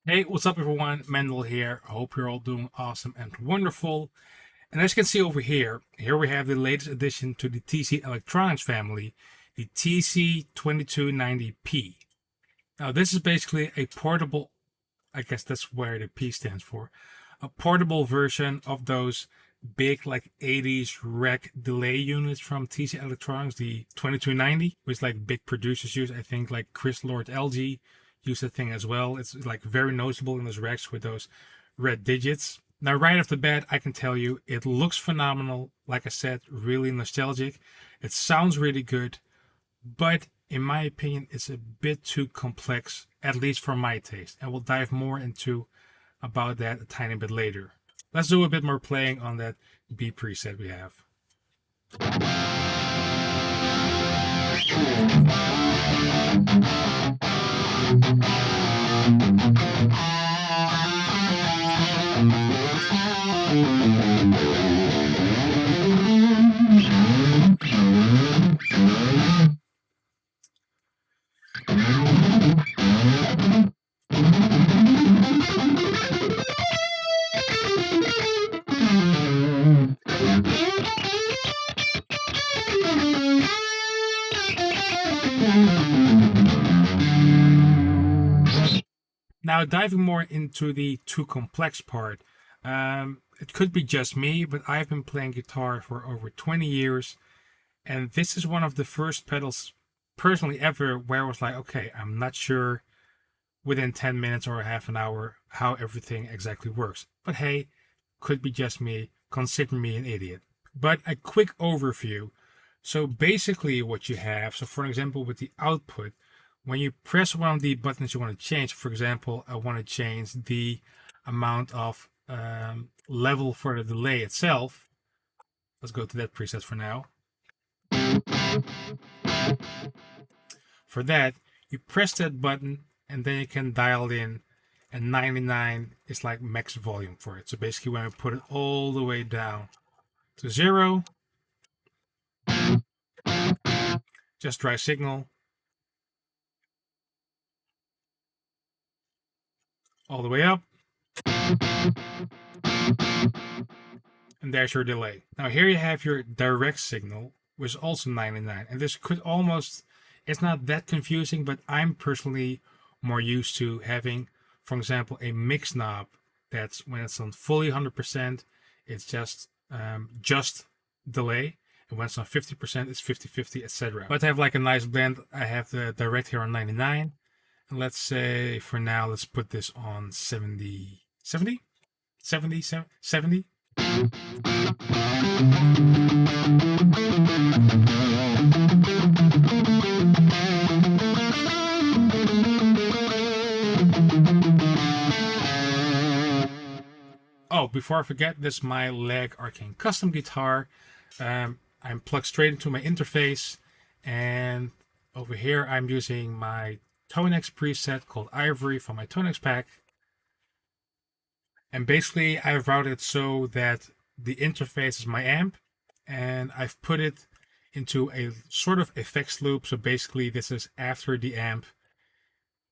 Hey, what's up everyone? Mendel here. I hope you're all doing awesome and wonderful. And as you can see over here we have the latest addition to the TC Electronics family, the TC2290P. Now this is basically a portable, I guess that's where the P stands for, a portable version of those big like 80s rec delay units from TC Electronics, the 2290, which like big producers use. I think like Chris Lord LG use the thing as well. It's like very noticeable in those racks with those red digits. Now right off the bat, I can tell you it looks phenomenal. Like I said, really nostalgic. It sounds really good, but in my opinion, it's a bit too complex, at least for my taste. And we'll dive more into about that a tiny bit later. Let's do a bit more playing on that B preset we have. Now diving more into the too complex part, it could be just me, but I've been playing guitar for over 20 years, and this is one of the first pedals personally ever where I was like, okay, I'm not sure within 10 minutes or a half an hour how everything exactly works. But hey, could be just me, consider me an idiot. But a quick overview. So basically what you have, so for example with the output, when you press one of the buttons you want to change, for example, I want to change the amount of level for the delay itself. Let's go to that preset for now. For that, you press that button and then you can dial in, and 99 is like max volume for it. So basically when I put it all the way down to 0, just dry signal, all the way up, and there's your delay. Now here you have your direct signal, which is also 99, and this could almost, it's not that confusing, but I'm personally more used to having, for example, a mix knob that's when it's on fully 100%, it's just delay, and when it's on 50%, it's 50-50, etc. But I have like a nice blend. I have the direct here on 99. And let's say for now, let's put this on 70. Oh, before I forget, this is my Leg Arcane custom guitar. I'm plugged straight into my interface, and over here I'm using my Tonex preset called Ivory from my Tonex pack. And basically I've routed it so that the interface is my amp, and I've put it into a sort of effects loop. So basically this is after the amp,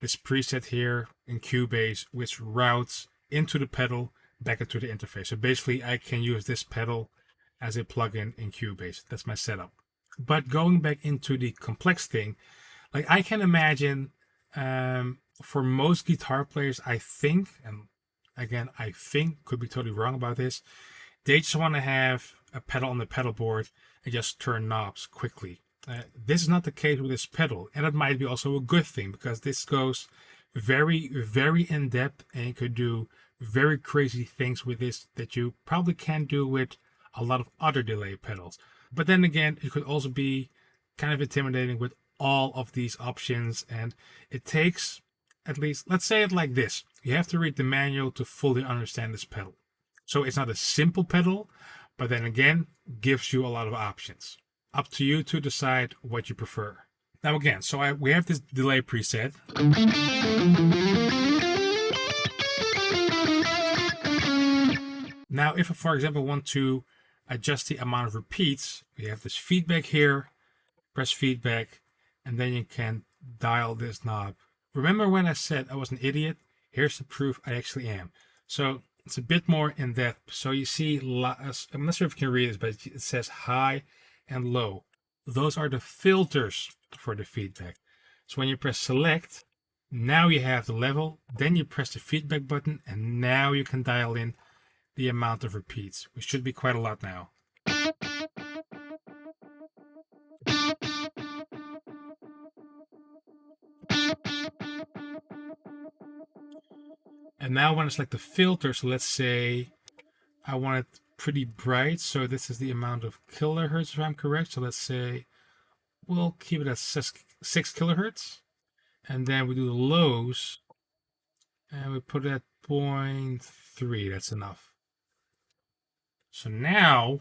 this preset here in Cubase, which routes into the pedal back into the interface. So basically I can use this pedal as a plugin in Cubase. That's my setup. But going back into the complex thing, like I can imagine for most guitar players, I think, and again, I think, could be totally wrong about this, they just want to have a pedal on the pedal board and just turn knobs quickly. This is not the case with this pedal, and that might be also a good thing, because this goes very, very in-depth, and you could do very crazy things with this that you probably can't do with a lot of other delay pedals. But then again, it could also be kind of intimidating with all of these options, and it takes at least, let's say it like this, you have to read the manual to fully understand this pedal. So it's not a simple pedal, but then again, gives you a lot of options. Up to you to decide what you prefer. Now again, so we have this delay preset. Now if I, for example, want to adjust the amount of repeats, we have this feedback here, press feedback, and then you can dial this knob. Remember when I said I was an idiot? Here's the proof I actually am. So it's a bit more in depth. So you see, I'm not sure if you can read this, but it says high and low. Those are the filters for the feedback. So when you press select, now you have the level, then you press the feedback button, and now you can dial in the amount of repeats, which should be quite a lot now. And now when I select the filter, so let's say I want it pretty bright, so this is the amount of kilohertz if I'm correct. So let's say we'll keep it at 6 kilohertz, and then we do the lows, and we put it at 0.3. That's enough. So now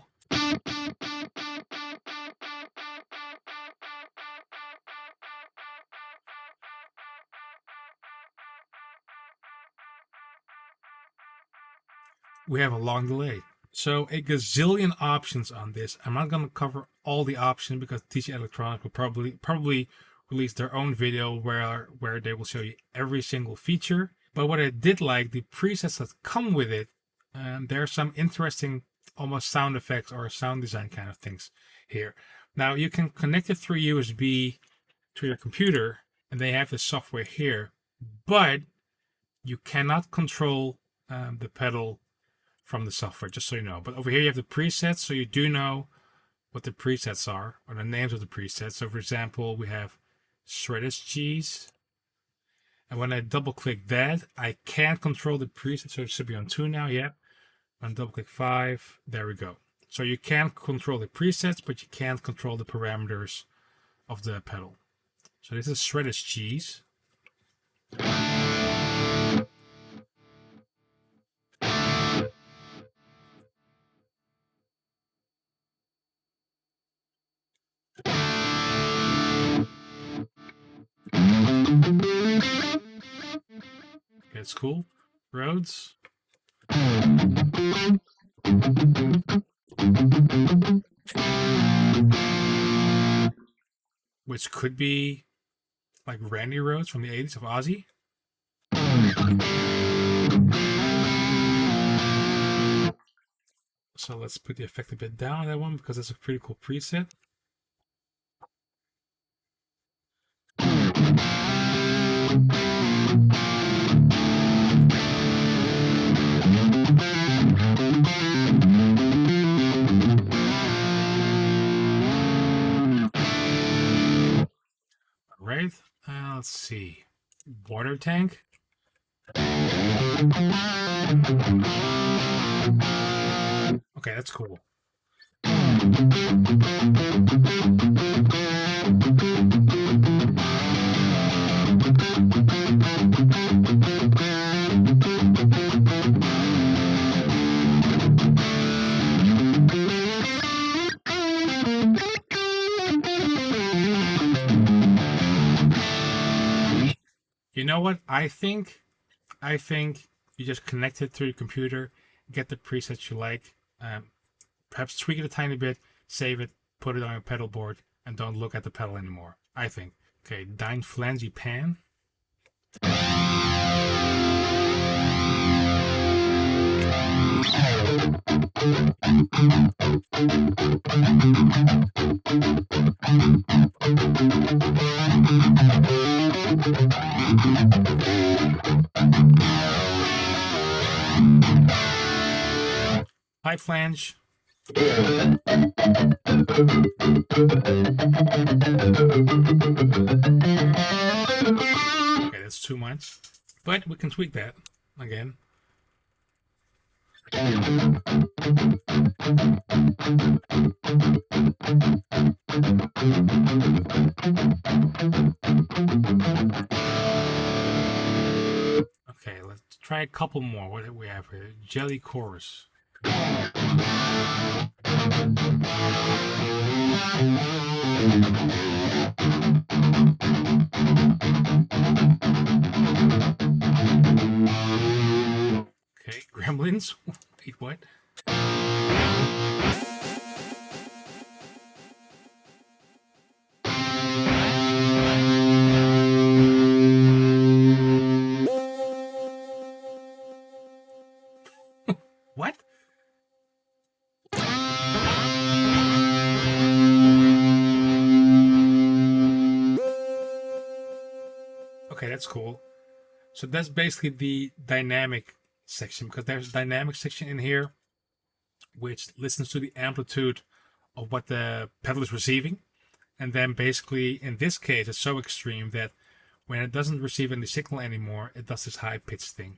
we have a long delay. So a gazillion options on this. I'm not going to cover all the options because TC Electronics will probably release their own video where they will show you every single feature. But what I did like, the presets that come with it, there are some interesting almost sound effects or sound design kind of things here. Now you can connect it through USB to your computer, and they have the software here, but you cannot control the pedal from the software, just so you know. But over here you have the presets, so you do know what the presets are, or the names of the presets. So for example, we have shredded cheese, and when I double click that, I can't control the preset, so it should be on 2 now. Yeah, when I double click 5, there we go. So you can control the presets, but you can't control the parameters of the pedal. So this is shredded cheese. It's cool. Rhodes. Which could be like Randy Rhodes from the 80s of Ozzy. So let's put the effect a bit down on that one because it's a pretty cool preset. Right, let's see. Water tank. Okay, that's cool. You know what? I think you just connect it to your computer, get the presets you like, perhaps tweak it a tiny bit, save it, put it on your pedal board, and don't look at the pedal anymore. I think. Okay, Dine Flangy Pan. Pipe flange. Okay, that's too much. But we can tweak that again. Okay, let's try a couple more. What do we have here? Jelly Chorus. Okay, Gremlins. Wait, what? What? Okay, that's cool. So that's basically the dynamic section, because there's a dynamic section in here which listens to the amplitude of what the pedal is receiving. And then basically, in this case, it's so extreme that when it doesn't receive any signal anymore, it does this high-pitched thing.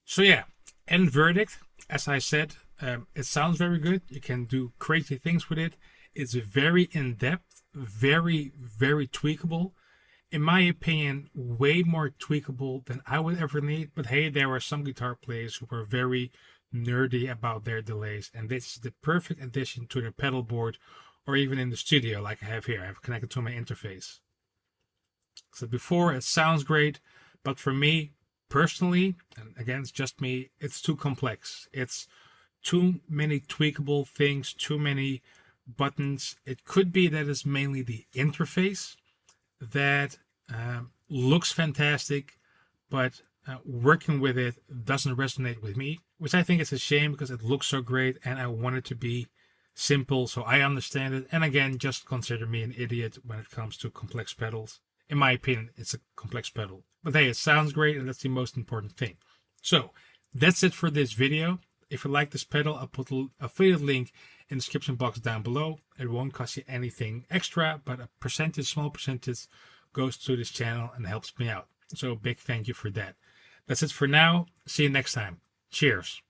So yeah, end verdict, as I said, it sounds very good. You can do crazy things with it. It's very in-depth, very, very tweakable. In my opinion, way more tweakable than I would ever need. But hey, there are some guitar players who are very nerdy about their delays. And this is the perfect addition to their pedal board, or even in the studio like I have here. I have connected to my interface. So before, it sounds great, but for me, personally, and again, it's just me, it's too complex. It's too many tweakable things, too many buttons. It could be that it's mainly the interface that looks fantastic, but working with it doesn't resonate with me, which I think is a shame because it looks so great and I want it to be simple so I understand it. And again, just consider me an idiot when it comes to complex pedals. In my opinion, it's a complex pedal. But hey, it sounds great, and that's the most important thing. So, that's it for this video. If you like this pedal, I'll put an affiliate link in the description box down below. It won't cost you anything extra, but a percentage, small percentage, goes to this channel and helps me out. So, big thank you for that. That's it for now. See you next time. Cheers.